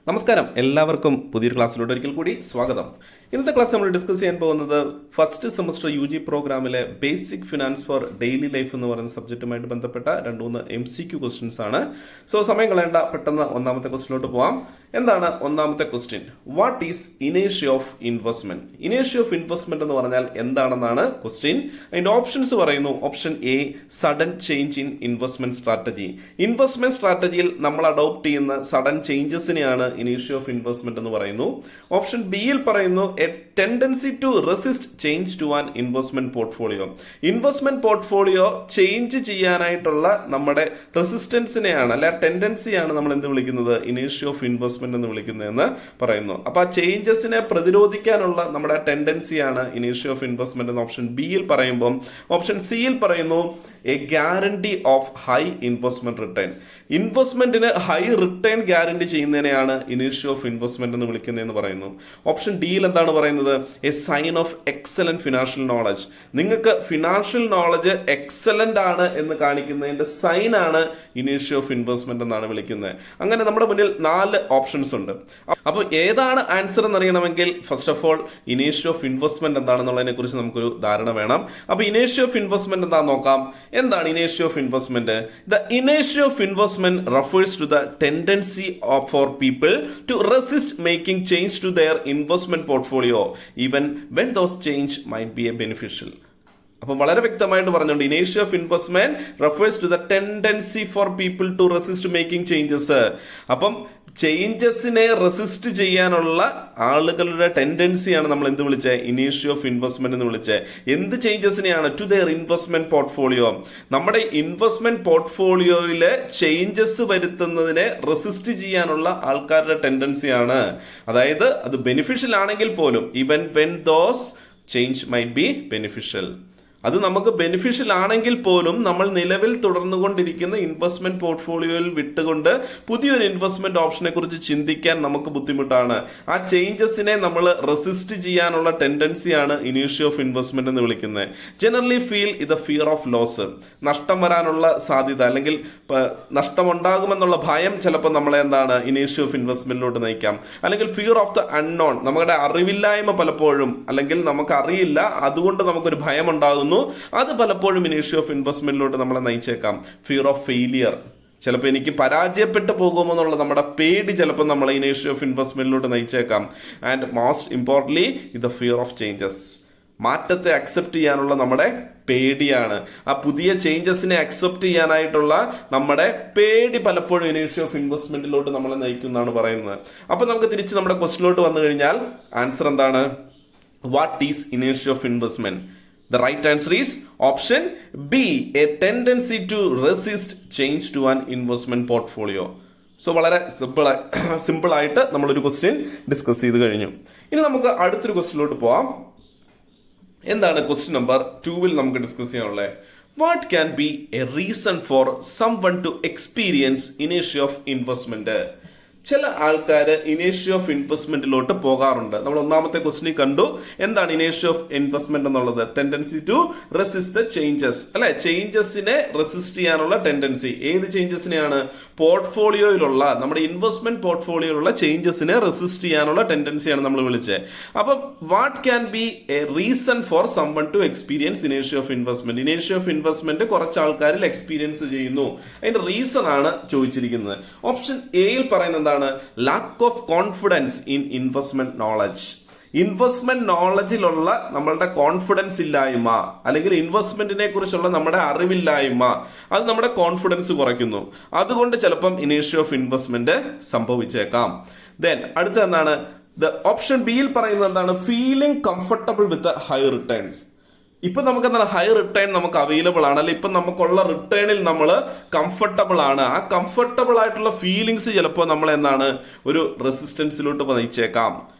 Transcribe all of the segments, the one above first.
നമസ്കാരം, എല്ലാവർക്കും പുതിയൊരു ക്ലാസ്സിലോട്ട് ഒരിക്കൽ കൂടി സ്വാഗതം. ഇന്നത്തെ ക്ലാസ് നമ്മൾ ഡിസ്കസ് ചെയ്യാൻ പോകുന്നത് ഫസ്റ്റ് സെമസ്റ്റർ UG പ്രോഗ്രാമിലെ basic finance for daily life എന്ന് പറയുന്ന സബ്ജക്റ്റുമായിട്ട് ബന്ധപ്പെട്ട 2-3 MCQ ക്വസ്റ്റ്യൻസ് ആണ്. സോ സമയം കളയേണ്ട, പെട്ടെന്ന് ഒന്നാമത്തെ ക്വസ്റ്റിലോട്ട് പോവാം. എന്താണ് ഒന്നാമത്തെ ക്വസ്റ്റ്യൻ? വാട്ട് ഈസ് ഇനേഷ്യ ഓഫ് ഇൻവെസ്റ്റ്മെന്റ്? ഇനേഷ്യ ഓഫ് ഇൻവെസ്റ്റ്മെന്റ് എന്ന് പറഞ്ഞാൽ എന്താണെന്നാണ് ക്വസ്റ്റ്യൻ. അതിന്റെ ഓപ്ഷൻസ് പറയുന്നു. Option A, sudden change in investment strategy. Investment സ്ട്രാറ്റജിയിൽ നമ്മൾ അഡോപ്റ്റ് ചെയ്യുന്ന സഡൻ ചേഞ്ചസിനെയാണ് ഇനേഷ്യ ഓഫ് ഇൻവെസ്റ്റ്മെന്റ് എന്ന് പറയുന്നു. ഓപ്ഷൻ ബിയിൽ പറയുന്നു a tendency to resist change to an investment portfolio. Investment portfolio change ചെയ്യാനായിട്ടുള്ള നമ്മുടെ റെസിസ്റ്റൻസിനെയാണ് അല്ലെ ടെൻഡൻസിയാണ് നമ്മൾ എന്ത് വിളിക്കുന്നത്? ഇനേഷ്യ ഓഫ് ഇൻവെസ്റ്റ്മെന്റ് എന്ന് വിളിക്കുന്നതെന്ന് പറയുന്നു. അപ്പൊ ആ ചേഞ്ചസിനെ പ്രതിരോധിക്കാനുള്ള നമ്മുടെ ടെൻഡൻസിയാണ് ഇനേഷ്യ ഓഫ് ഇൻവെസ്റ്റ്മെന്റ് എന്ന് ഓപ്ഷൻ ബിയിൽ പറയുമ്പോൾ, ഓപ്ഷൻ സിയിൽ പറയുന്നു a guarantee of high investment return. ഇൻവെസ്റ്റ്മെന്റിന് ഹൈ റിട്ടേൺ ഗ്യാരണ്ടി ചെയ്യുന്നതിനെയാണ് ഇനേഷ്യ ഓഫ് ഇൻവെസ്റ്റ്മെന്റ് എന്ന് വിളിക്കുന്നതെന്ന് പറയുന്നു. ഓപ്ഷൻ ഡിയിൽ എന്താണ് പറയുന്നത്? A sign of excellent financial knowledge. നിങ്ങൾക്ക് ഫിനാൻഷ്യൽ നോളജ് എക്സലന്റ് ആണ് എന്ന് കാണിക്കുന്നതിന്റെ സൈൻ ആണ് ഇനേഷ്യ ഓഫ് ഇൻവെസ്റ്റ്മെന്റ് എന്നാണ് വിളിക്കുന്നത്. അങ്ങനെ നമ്മുടെ മുന്നിൽ 4 ഓപ്ഷൻസ് ഉണ്ട്. അപ്പോൾ ഏതാണ് ആൻസർ എന്നറിയണമെങ്കിൽ ഫസ്റ്റ് ഓഫ് ഓൾ ഇനേഷ്യ ഓഫ് ഇൻവെസ്റ്റ്മെന്റ് എന്താണെന്നുള്ളതിനെ കുറിച്ച് നമുക്കൊരു ധാരണ വേണം. അപ്പൊ ഇനേഷ്യ ഓഫ് ഇൻവെസ്റ്റ്മെന്റ് എന്താണെന്ന് നോക്കാം. എന്താണ് ഇനേഷ്യ ഓഫ് ഇൻവെസ്റ്റ്മെന്റ്? ദ ഇനേഷ്യ of investment refers to the tendency for people to resist making change to their investment portfolio even when those change might be beneficial. അപ്പം വളരെ വ്യക്തമായിട്ട് പറഞ്ഞുകൊണ്ട് ഇനേഷ്യ of investment refers to the tendency for people to resist making changes. അപ്പം ചേഞ്ചസിനെ resist ചെയ്യാനുള്ള ആളുകളുടെ ടെൻഡൻസിയാണ് നമ്മൾ എന്ത് വിളിച്ചത്? ഇനേഷ്യ ഓഫ് ഇൻവെസ്റ്റ്മെന്റ് എന്ന് വിളിച്ചത്. എന്ത് ചേഞ്ചസിനെയാണ്? To their investment portfolio. നമ്മുടെ ഇൻവെസ്റ്റ്മെന്റ് പോർട്ട്ഫോളിയോയിലെ ചേഞ്ചസ് വരുത്തുന്നതിനെ റെസിസ്റ്റ് ചെയ്യാനുള്ള ആൾക്കാരുടെ ടെൻഡൻസിയാണ്. അതായത് അത് ബെനിഫിഷ്യൽ ആണെങ്കിൽ പോലും even when those change might be beneficial. അത് നമുക്ക് ബെനിഫിഷ്യൽ ആണെങ്കിൽ പോലും നമ്മൾ നിലവിൽ തുടർന്നുകൊണ്ടിരിക്കുന്ന ഇൻവെസ്റ്റ്മെന്റ് പോർട്ട്ഫോളിയോയിൽ വിട്ടുകൊണ്ട് പുതിയൊരു ഇൻവെസ്റ്റ്മെന്റ് ഓപ്ഷനെ കുറിച്ച് ചിന്തിക്കാൻ നമുക്ക് ബുദ്ധിമുട്ടാണ്. ആ ചേഞ്ചസിനെ നമ്മൾ റെസിസ്റ്റ് ചെയ്യാനുള്ള ടെൻഡൻസിയാണ് ഇനേഷ്യ ഓഫ് ഇൻവെസ്റ്റ്മെന്റ് എന്ന് വിളിക്കുന്നത്. ജനറലി ഫീൽ ഇത് ഫിയർ ഓഫ് ലോസ്. നഷ്ടം വരാനുള്ള സാധ്യത അല്ലെങ്കിൽ നഷ്ടമുണ്ടാകുമെന്നുള്ള ഭയം ചിലപ്പോൾ നമ്മളെ എന്താണ് ഇനേഷ്യ ഓഫ് ഇൻവെസ്റ്റ്മെന്റിലോട്ട് നയിക്കാം. അല്ലെങ്കിൽ ഫിയർ ഓഫ് ദ അൺനോൺ, നമ്മുടെ അറിവില്ലായ്മ പലപ്പോഴും, അല്ലെങ്കിൽ നമുക്ക് അറിയില്ല അതുകൊണ്ട് നമുക്കൊരു ഭയം ഉണ്ടാകുന്നു. അത് പലപ്പോഴും ഇനേഷ്യ ഓഫ് ഇൻവെസ്റ്റ്മെന്റിലോട്ട് നമ്മളെ നയിച്ചേക്കാം. ഫിയർ ഓഫ് ഫെയിലിയർ, ചിലപ്പോൾ എനിക്ക് പരാജയപ്പെട്ടു പോകുമെന്നുള്ള നമ്മുടെ പേടി ചിലപ്പോൾ നമ്മളെ ഇനേഷ്യ ഓഫ് ഇൻവെസ്റ്റ്മെന്റിലോട്ട് നയിച്ചേക്കാം. ആൻഡ് മോസ്റ്റ് ഇമ്പോർട്ടൻ്റ്ലി ഇത് ഫിയർ ഓഫ് ചേഞ്ചസ്. മാറ്റത്തെ അക്സെപ്റ്റ് ചെയ്യാനുള്ള നമ്മുടെ പേടിയാണ്. ആ പുതിയ ചേഞ്ചസിനെ അക്സെപ്റ്റ് ചെയ്യാനായിട്ടുള്ള നമ്മുടെ പേടി പലപ്പോഴും ഇനേഷ്യ ഓഫ് ഇൻവെസ്റ്റ്മെന്റിലോട്ട് നമ്മളെ നയിക്കുന്നതാണ് പറയുന്നത്. അപ്പൊ നമുക്ക് തിരിച്ച് നമ്മുടെ ക്വസ്റ്റിലോട്ട് വന്നു കഴിഞ്ഞാൽ ആൻസർ എന്താണ്? വാട്ട് ഈസ് ഇനേഷ്യ of investment? The right answer is option B, a tendency to resist change to an investment portfolio. So വളരെ സിമ്പിൾ ആയിട്ട് നമ്മളൊരു ക്വസ്റ്റ്യൻ ഡിസ്കസ് ചെയ്ത് കഴിഞ്ഞു. ഇനി നമുക്ക് അടുത്തൊരു ക്വസ്റ്റ്യനിലോട്ട് പോവാം. എന്താണ് ക്വസ്റ്റ്യൻ നമ്പർ 2 നമുക്ക് ഡിസ്കസ് ചെയ്യാനുള്ളത്? What can be a reason for someone to experience ഇനേഷ്യ ഓഫ് ഇൻവെസ്റ്റ്മെന്റ്? ചില ആൾക്കാർ ഇനേഷ്യ ഓഫ് ഇൻവെസ്റ്റ്മെന്റിലോട്ട് പോകാറുണ്ട്. നമ്മൾ ഒന്നാമത്തെ ക്വസ്റ്റ്യൻ കണ്ടു. എന്താണ് ഇനേഷ്യ ഓഫ് ഇൻവെസ്റ്റ്മെന്റ് എന്നുള്ളത്? Tendency to resist the changes, അല്ലെ? ചേഞ്ചസിനെ റെസിസ്റ്റ് ചെയ്യാനുള്ള ടെൻഡൻസി. ഏത് ചേഞ്ചസിനെയാണ്? പോർട്ട്ഫോളിയോയിലുള്ള, നമ്മുടെ ഇൻവെസ്റ്റ്മെന്റ് പോർട്ട്ഫോളിയോയിലുള്ള ചേഞ്ചസിനെ റെസിസ്റ്റ് ചെയ്യാനുള്ള ടെൻഡൻസിയാണ് നമ്മൾ വിളിച്ചത്. അപ്പം what can be a reason for someone to experience ഇനേഷ്യ ഓഫ് ഇൻവെസ്റ്റ്മെന്റ്? ഇനേഷ്യ ഓഫ് ഇൻവെസ്റ്റ്മെന്റ് കുറച്ച് ആൾക്കാരിൽ എക്സ്പീരിയൻസ് ചെയ്യുന്നു. അതിന്റെ റീസൺ ആണ് ചോദിച്ചിരിക്കുന്നത്. ഓപ്ഷൻ എയിൽ പറയുന്നത് എന്താണ്? Lack of confidence in investment knowledge. Investment നോളജിലുള്ള നമ്മളുടെ കോൺഫിഡൻസ് ഇല്ലായ്മ, അല്ലെങ്കിൽ ഇൻവെസ്റ്റ്മെന്റിനെ കുറിച്ചുള്ള നമ്മുടെ അറിവില്ലായ്മ, അത് നമ്മുടെ കോൺഫിഡൻസ് കുറയ്ക്കുന്നു. അതുകൊണ്ട് ചിലപ്പം ഇനേഷ്യ ഓഫ് ഇൻവെസ്റ്റ്മെന്റ് സംഭവിച്ചേക്കാം. ദെൻ അടുത്ത എന്താണ്? ഓപ്ഷൻ ബിയിൽ പറയുന്നത് എന്താണ്? Feeling comfortable with high returns. ഇപ്പൊ നമുക്ക് എന്താണ്? ഹൈ റിട്ടേൺ നമുക്ക് അവൈലബിൾ ആണ്, അല്ലെ? ഇപ്പൊ നമുക്കുള്ള റിട്ടേണിൽ നമ്മൾ കംഫർട്ടബിൾ ആണ്. ആ കംഫർട്ടബിൾ ആയിട്ടുള്ള ഫീലിങ്സ് ചിലപ്പോൾ നമ്മൾ എന്താണ് ഒരു റെസിസ്റ്റൻസിലോട്ട് നയിച്ചേക്കാം.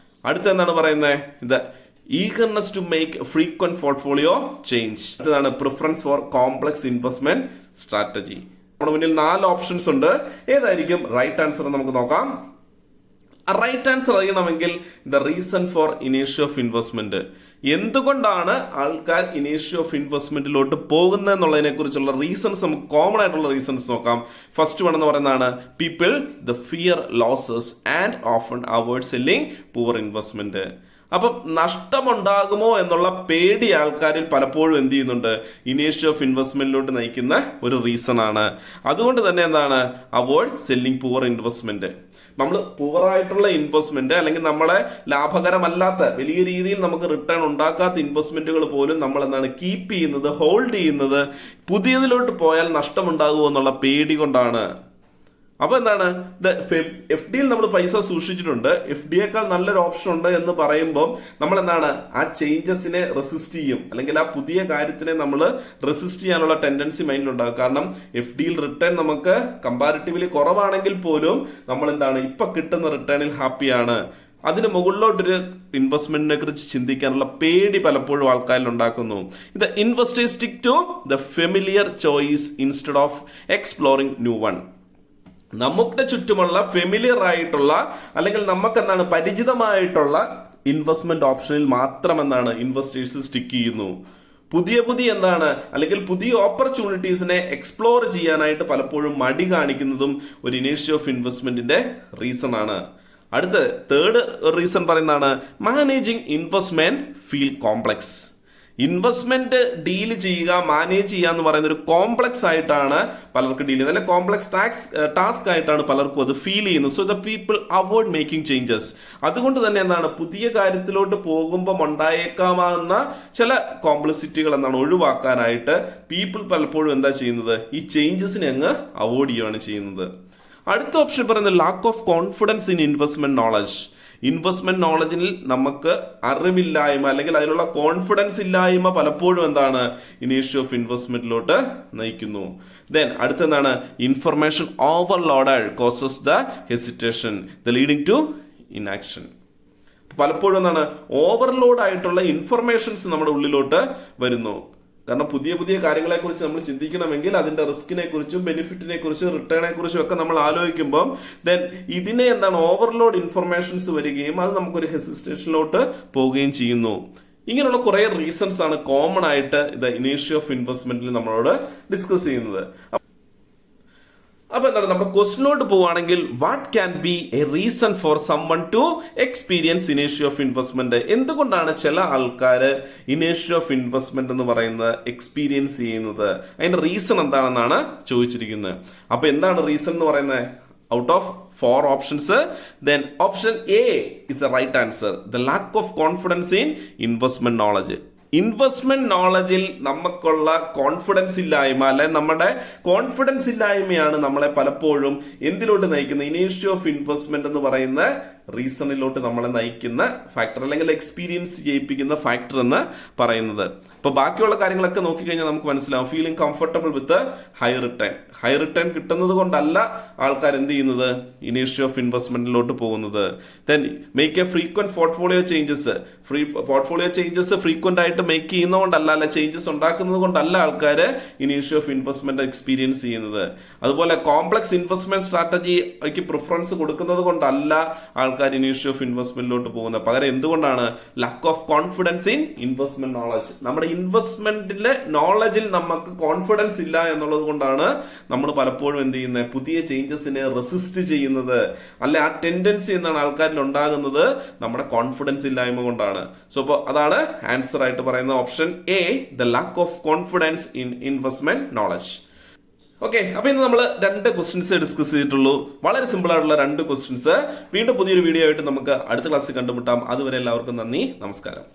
അടുത്ത എന്താണ് പറയുന്നത്? ഇത് eagerness to make frequent portfolio change. അടുത്തതാണ് preference for complex investment strategy. നമ്മുടെ മുന്നിൽ 4 ഓപ്ഷൻസ് ഉണ്ട്. ഏതായിരിക്കും റൈറ്റ് ആൻസർ നമുക്ക് നോക്കാം. റൈറ്റ് ആൻസർ അറിയണമെങ്കിൽ ദ റീസൺ ഫോർ ഇനേഷ്യ ഓഫ് ഇൻവെസ്റ്റ്മെന്റ്, എന്തുകൊണ്ടാണ് ആൾക്കാർ ഇനീഷ്യ ഓഫ് ഇൻവെസ്റ്റ്മെന്റിലോട്ട് പോകുന്നത് എന്നുള്ളതിനെ കുറിച്ചുള്ള റീസൺസ് നമുക്ക് കോമൺ ആയിട്ടുള്ള റീസൺസ് നോക്കാം. ഫസ്റ്റ് വൺ എന്ന് പറയുന്നതാണ് people the fear losses and often avoid selling poor investment. അപ്പം നഷ്ടമുണ്ടാകുമോ എന്നുള്ള പേടി ആൾക്കാരിൽ പലപ്പോഴും എന്ത് ചെയ്യുന്നുണ്ട്, ഇനീഷ്യ ഓഫ് ഇൻവെസ്റ്റ്മെന്റിലോട്ട് നയിക്കുന്ന ഒരു റീസൺ ആണ്. അതുകൊണ്ട് തന്നെ എന്താണ്, അവോയ്ഡ് സെല്ലിംഗ് പുവർ ഇൻവെസ്റ്റ്മെന്റ്. നമ്മൾ പുവറായിട്ടുള്ള ഇൻവെസ്റ്റ്മെന്റ് അല്ലെങ്കിൽ നമ്മളെ ലാഭകരമല്ലാത്ത വലിയ രീതിയിൽ നമുക്ക് റിട്ടേൺ ഉണ്ടാക്കാത്ത ഇൻവെസ്റ്റ്മെന്റുകൾ പോലും നമ്മൾ എന്താണ് കീപ്പ് ചെയ്യുന്നത്, ഹോൾഡ് ചെയ്യുന്നത് പുതിയതിലോട്ട് പോയാൽ നഷ്ടമുണ്ടാകുമോ എന്നുള്ള പേടി കൊണ്ടാണ്. അപ്പൊ എന്താണ്, എഫ് ഡിയിൽ നമ്മൾ പൈസ സൂക്ഷിച്ചിട്ടുണ്ട്, എഫ് ഡിയേക്കാൾ നല്ലൊരു ഓപ്ഷൻ ഉണ്ട് എന്ന് പറയുമ്പോൾ നമ്മൾ എന്താണ് ആ ചേഞ്ചസിനെ റെസിസ്റ്റ് ചെയ്യും, അല്ലെങ്കിൽ ആ പുതിയ കാര്യത്തിനെ നമ്മൾ റെസിസ്റ്റ് ചെയ്യാനുള്ള ടെൻഡൻസി മൈൻഡിലുണ്ടാകും. കാരണം എഫ് ഡിയിൽ റിട്ടേൺ നമുക്ക് കമ്പാരിറ്റീവ്ലി കുറവാണെങ്കിൽ പോലും നമ്മൾ എന്താണ് ഇപ്പൊ കിട്ടുന്ന റിട്ടേണിൽ ഹാപ്പിയാണ്. അതിന് മുകളിലോട്ടൊരു ഇൻവെസ്റ്റ്മെന്റിനെ കുറിച്ച് ചിന്തിക്കാനുള്ള പേടി പലപ്പോഴും ആൾക്കാരിൽ ഉണ്ടാക്കുന്നു. ഇത് investors stick to the familiar choice instead of exploring new one. നമുക്ക് ചുറ്റുമുള്ള ഫെമിലിയർ ആയിട്ടുള്ള അല്ലെങ്കിൽ നമുക്ക് എന്താണ് പരിചിതമായിട്ടുള്ള ഇൻവെസ്റ്റ്മെന്റ് ഓപ്ഷനിൽ മാത്രം എന്താണ് ഇൻവെസ്റ്റേഴ്സ് സ്റ്റിക്ക് ചെയ്യുന്നു. പുതിയ എന്താണ് അല്ലെങ്കിൽ പുതിയ ഓപ്പർച്യൂണിറ്റീസിനെ എക്സ്പ്ലോർ ചെയ്യാനായിട്ട് പലപ്പോഴും മടി കാണിക്കുന്നതും ഒരു ഇനീഷ്യ ഓഫ് ഇൻവെസ്റ്റ്മെന്റിന്റെ റീസൺ ആണ്. അടുത്ത തേർഡ് റീസൺ പറയുന്നതാണ് managing investment feel complex. Investment deal ചെയ്യുക, മാനേജ് ചെയ്യുക എന്ന് പറയുന്ന ഒരു കോംപ്ലക്സ് ആയിട്ടാണ് പലർക്കും ഡീൽ ചെയ്യുന്നത്, അല്ലെങ്കിൽ കോംപ്ലക്സ് ടാസ്ക് ആയിട്ടാണ് പലർക്കും അത് ഫീൽ ചെയ്യുന്നത്. So the people avoid making changes. അതുകൊണ്ട് തന്നെ എന്താണ് പുതിയ കാര്യത്തിലോട്ട് പോകുമ്പോൾ ഉണ്ടായേക്കാവുന്ന ചില കോംപ്ലക്സിറ്റികൾ എന്താണ് ഒഴിവാക്കാനായിട്ട് പീപ്പിൾ പലപ്പോഴും എന്താ ചെയ്യുന്നത്, ഈ ചേഞ്ചസിനെ അങ്ങ് അവോയ്ഡ് ചെയ്യുകയാണ് ചെയ്യുന്നത്. അടുത്ത ഓപ്ഷൻ പറയുന്നത് lack of confidence in investment knowledge. Investment നോളജിൽ നമുക്ക് അറിവില്ലായ്മ അല്ലെങ്കിൽ അതിലുള്ള കോൺഫിഡൻസ് ഇല്ലായ്മ പലപ്പോഴും എന്താണ് ഇനീഷ്യ ഓഫ് ഇൻവെസ്റ്റ്മെന്റിലോട്ട് നയിക്കുന്നു. ദെൻ അടുത്തെന്താണ് information overloaded causes the hesitation the leading to inaction. പലപ്പോഴും എന്താണ് ഓവർലോഡ് ആയിട്ടുള്ള ഇൻഫർമേഷൻസ് നമ്മുടെ ഉള്ളിലോട്ട് വരുന്നു. കാരണം പുതിയ കാര്യങ്ങളെ കുറിച്ച് നമ്മൾ ചിന്തിക്കണമെങ്കിൽ അതിന്റെ റിസ്കിനെ കുറിച്ചും ബെനിഫിറ്റിനെ കുറിച്ചും റിട്ടേണെ കുറിച്ചും ഒക്കെ നമ്മൾ ആലോചിക്കുമ്പോൾ ദെൻ ഇതിനെ എന്താണ് ഓവർലോഡ് ഇൻഫർമേഷൻസ് വരികയും അത് നമുക്കൊരു ഹെസിറ്റേഷനിലോട്ട് പോവുകയും ചെയ്യുന്നു. ഇങ്ങനെയുള്ള കുറെ റീസൺസ് ആണ് കോമൺ ആയിട്ട് ഇത് ഇനീഷ്യ ഓഫ് ഇൻവെസ്റ്റ്മെന്റിൽ നമ്മളോട് ഡിസ്കസ് ചെയ്യുന്നത്. അപ്പൊ എന്താണ് നമ്മുടെ ക്വസ്റ്റിനോട്ട് പോവുകയാണെങ്കിൽ what can be a reason for someone to experience ഇനീഷ്യ ഓഫ് ഇൻവെസ്റ്റ്മെന്റ്. എന്തുകൊണ്ടാണ് ചില ആൾക്കാർ ഇനീഷ്യ ഓഫ് ഇൻവെസ്റ്റ്മെന്റ് എന്ന് പറയുന്നത് എക്സ്പീരിയൻസ് ചെയ്യുന്നത്, അതിന്റെ റീസൺ എന്താണെന്നാണ് ചോദിച്ചിരിക്കുന്നത്. അപ്പൊ എന്താണ് റീസൺ എന്ന് പറയുന്നത്? Out of 4 options, then option A is the right answer. The lack of confidence in investment knowledge. Investment നോളജിൽ നമുക്കുള്ള കോൺഫിഡൻസ് ഇല്ലായ്മ അല്ലെ നമ്മുടെ കോൺഫിഡൻസ് ഇല്ലായ്മയാണ് നമ്മളെ പലപ്പോഴും എന്തിലോട്ട് നയിക്കുന്നത്, ഇനീഷ്യ ഓഫ് ഇൻവെസ്റ്റ്മെന്റ് എന്ന് പറയുന്ന റീസണിലോട്ട് നമ്മളെ നയിക്കുന്ന ഫാക്ടർ അല്ലെങ്കിൽ എക്സ്പീരിയൻസ് ചെയ്യിപ്പിക്കുന്ന ഫാക്ടർ എന്ന് പറയുന്നത്. ഇപ്പൊ ബാക്കിയുള്ള കാര്യങ്ങളൊക്കെ നോക്കിക്കഴിഞ്ഞാൽ നമുക്ക് മനസ്സിലാവും. Feeling comfortable with high return കിട്ടുന്നത് കൊണ്ടല്ല ആൾക്കാർ എന്ത് ചെയ്യുന്നത്, ഇനീഷ്യ ഓഫ് ഇൻവെസ്റ്റ്മെന്റിലോട്ട് പോകുന്നത്. Then make A frequent portfolio changes. Portfolio changes frequent ആയിട്ട് മേക്ക് ചെയ്യുന്നതുകൊണ്ടല്ല, അല്ല ചേഞ്ചസ് ഉണ്ടാക്കുന്നത് കൊണ്ടല്ല ആൾക്കാർ ഇനീഷ്യ ഓഫ് ഇൻവെസ്റ്റ്മെന്റ് എക്സ്പീരിയൻസ് ചെയ്യുന്നത്. അതുപോലെ കോംപ്ലക്സ് ഇൻവെസ്റ്റ്മെന്റ് സ്ട്രാറ്റജിക്ക് പ്രിഫറൻസ് കൊടുക്കുന്നത് കൊണ്ടല്ല ആൾക്കാർ ഇനീഷ്യ ഓഫ് ഇൻവെസ്റ്റ്മെന്റിലോട്ട് പോകുന്നത്. പകരം എന്തുകൊണ്ടാണ്? Lakh of confidence in investment knowledge. നമ്മുടെ ഇൻവെസ്റ്റ്മെന്റിലെ നോളജിൽ നമുക്ക് കോൺഫിഡൻസ് ഇല്ല എന്നുള്ളത് കൊണ്ടാണ് നമ്മൾ പലപ്പോഴും എന്ത് ചെയ്യുന്നത്, പുതിയ ചേഞ്ചസിനെ റെസിസ്റ്റ് ചെയ്യുന്നത്. അല്ലെ ആ ടെൻഡൻസി എന്നാണ് ആൾക്കാരിൽ ഉണ്ടാകുന്നത് നമ്മുടെ കോൺഫിഡൻസ് ഇല്ലായ്മ കൊണ്ടാണ്. സോ അപ്പോൾ അതാണ് ആൻസർ ആയിട്ട് പറയുന്ന option A, the lakh of confidence in investment knowledge. Okay, അപ്പൊ ഇന്ന് നമ്മൾ 2 ക്വസ്റ്റ്യൻസ് ഡിസ്കസ് ചെയ്തിട്ടുള്ളൂ. വളരെ സിമ്പിൾ ആയിട്ടുള്ള 2 ക്വസ്റ്റ്യൻസ്. വീണ്ടും പുതിയൊരു വീഡിയോ ആയിട്ട് നമുക്ക് അടുത്ത ക്ലാസ്സിൽ കണ്ടുമുട്ടാം. അതുവരെ എല്ലാവർക്കും നന്ദി, നമസ്കാരം.